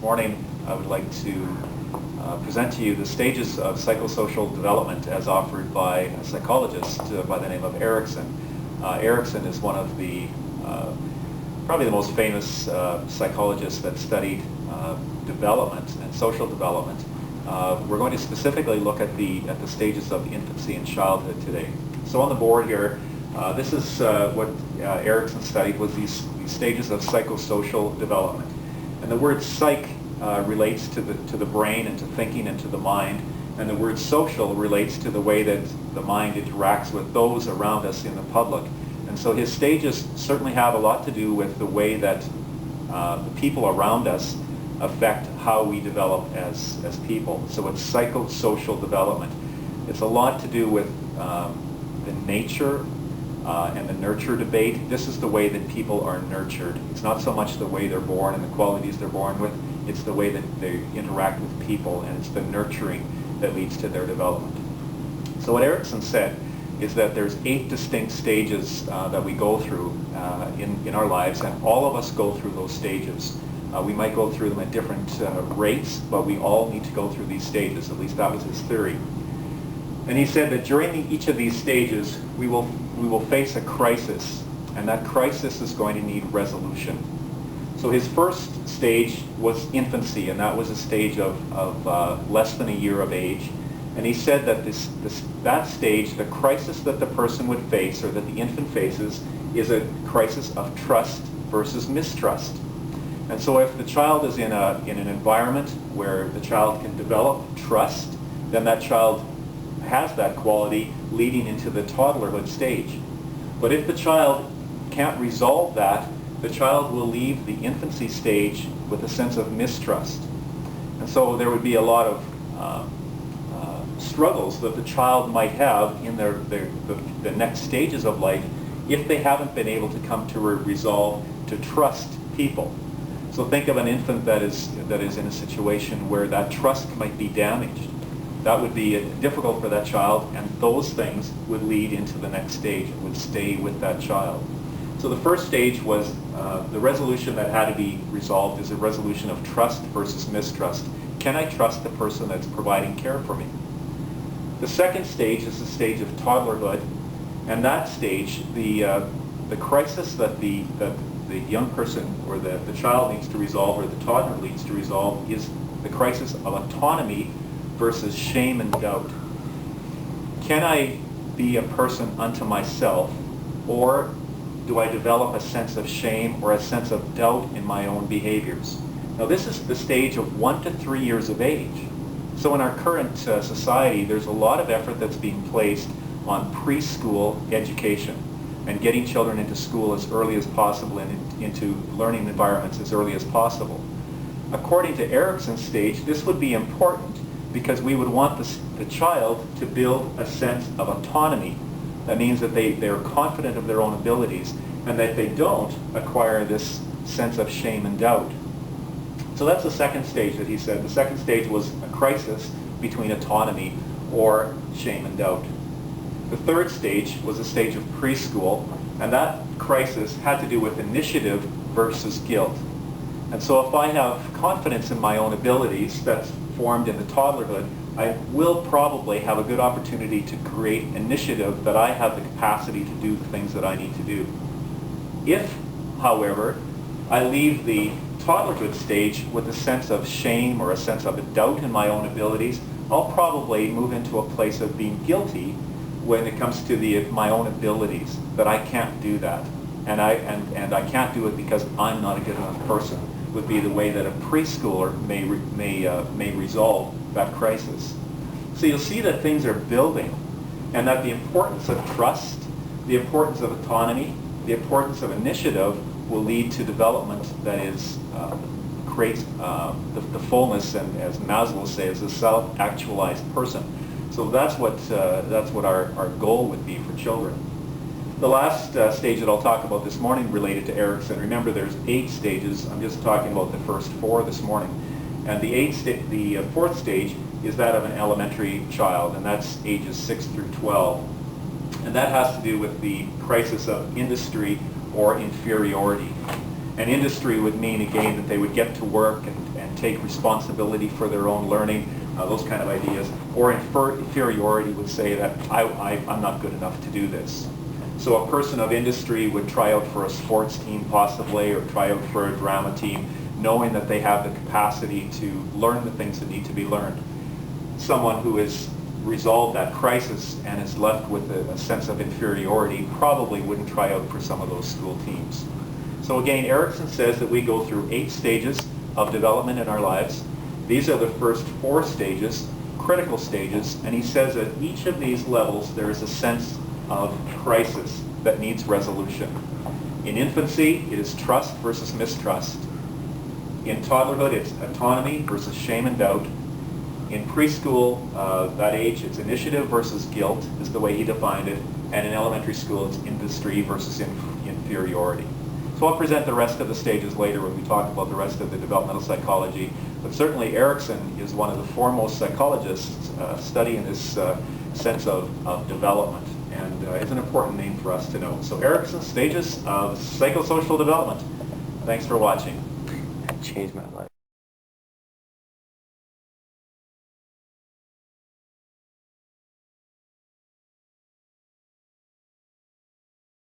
morning I would like to present to you the stages of psychosocial development as offered by a psychologist by the name of Erikson. Erikson is one of the probably the most famous psychologists that studied development and social development. We're going to specifically look at the stages of infancy and childhood today. So on the board here, this is what Erikson studied, was these stages of psychosocial development. And the word psych relates to the brain and to thinking and to the mind, and the word social relates to the way that the mind interacts with those around us in the public. And so his stages certainly have a lot to do with the way that the people around us affect how we develop as people. So it's psychosocial development. It's a lot to do with the nature and the nurture debate. This is the way that people are nurtured. It's not so much the way they're born and the qualities they're born with, it's the way that they interact with people, and it's the nurturing that leads to their development. So what Erikson said is that there's 8 distinct stages that we go through in our lives, and all of us go through those stages. We might go through them at different rates, but we all need to go through these stages. At least that was his theory. And he said that during each of these stages, we will face a crisis, and that crisis is going to need resolution. So his first stage was infancy, and that was a stage of less than a year of age. And he said that that stage, the crisis that the person would face, or that the infant faces, is a crisis of trust versus mistrust. And so if the child is in an environment where the child can develop trust, then that child has that quality leading into the toddlerhood stage. But if the child can't resolve that, the child will leave the infancy stage with a sense of mistrust. And so there would be a lot of struggles that the child might have in the next stages of life if they haven't been able to come to a resolve to trust people. So think of an infant that is in a situation where that trust might be damaged. That would be difficult for that child, and those things would lead into the next stage. It would stay with that child. So the first stage was the resolution that had to be resolved is a resolution of trust versus mistrust. Can I trust the person that's providing care for me? The second stage is the stage of toddlerhood, and that stage, the crisis that the young person or the child needs to resolve, or the toddler needs to resolve, is the crisis of autonomy versus shame and doubt. Can I be a person unto myself, or do I develop a sense of shame or a sense of doubt in my own behaviors? Now this is the stage of 1 to 3 years of age. So in our current society, there's a lot of effort that's being placed on preschool education and getting children into school as early as possible and into learning environments as early as possible. According to Erikson's stage, this would be important because we would want the child to build a sense of autonomy. That means that they are confident of their own abilities, and that they don't acquire this sense of shame and doubt. So that's the second stage that he said. The second stage was a crisis between autonomy or shame and doubt. The third stage was a stage of preschool, and that crisis had to do with initiative versus guilt. And so if I have confidence in my own abilities that's formed in the toddlerhood, I will probably have a good opportunity to create initiative that I have the capacity to do the things that I need to do. If, however, I leave the toddlerhood stage with a sense of shame or a sense of a doubt in my own abilities, I'll probably move into a place of being guilty when it comes to my own abilities, that I can't do that. And I can't do it because I'm not a good enough person, would be the way that a preschooler may resolve that crisis. So you'll see that things are building, and that the importance of trust, the importance of autonomy, the importance of initiative will lead to development that creates the fullness, and as Maslow says, a self-actualized person. So that's what our goal would be for children. The last stage that I'll talk about this morning related to Erikson. Remember, there's 8 stages. I'm just talking about the first 4 this morning. And the fourth stage is that of an elementary child, and that's ages 6 through 12. And that has to do with the crisis of industry or inferiority. And industry would mean, again, that they would get to work and can't take responsibility for their own learning, those kind of ideas. Or inferiority would say that I'm not good enough to do this. So a person of industry would try out for a sports team possibly, or try out for a drama team, knowing that they have the capacity to learn the things that need to be learned. Someone who has resolved that crisis and is left with a sense of inferiority probably wouldn't try out for some of those school teams. So again, Erikson says that we go through 8 stages of development in our lives. These are the first 4 stages, critical stages, and he says that each of these levels there is a sense of crisis that needs resolution. In infancy, it is trust versus mistrust. In toddlerhood, it's autonomy versus shame and doubt. In preschool, that age, it's initiative versus guilt, is the way he defined it. And in elementary school, it's industry versus inferiority. So I'll present the rest of the stages later when we talk about the rest of the developmental psychology. But certainly Erikson is one of the foremost psychologists studying this sense of development. And it's an important name for us to know. So Erikson, stages of psychosocial development. Thanks for watching. That changed my life.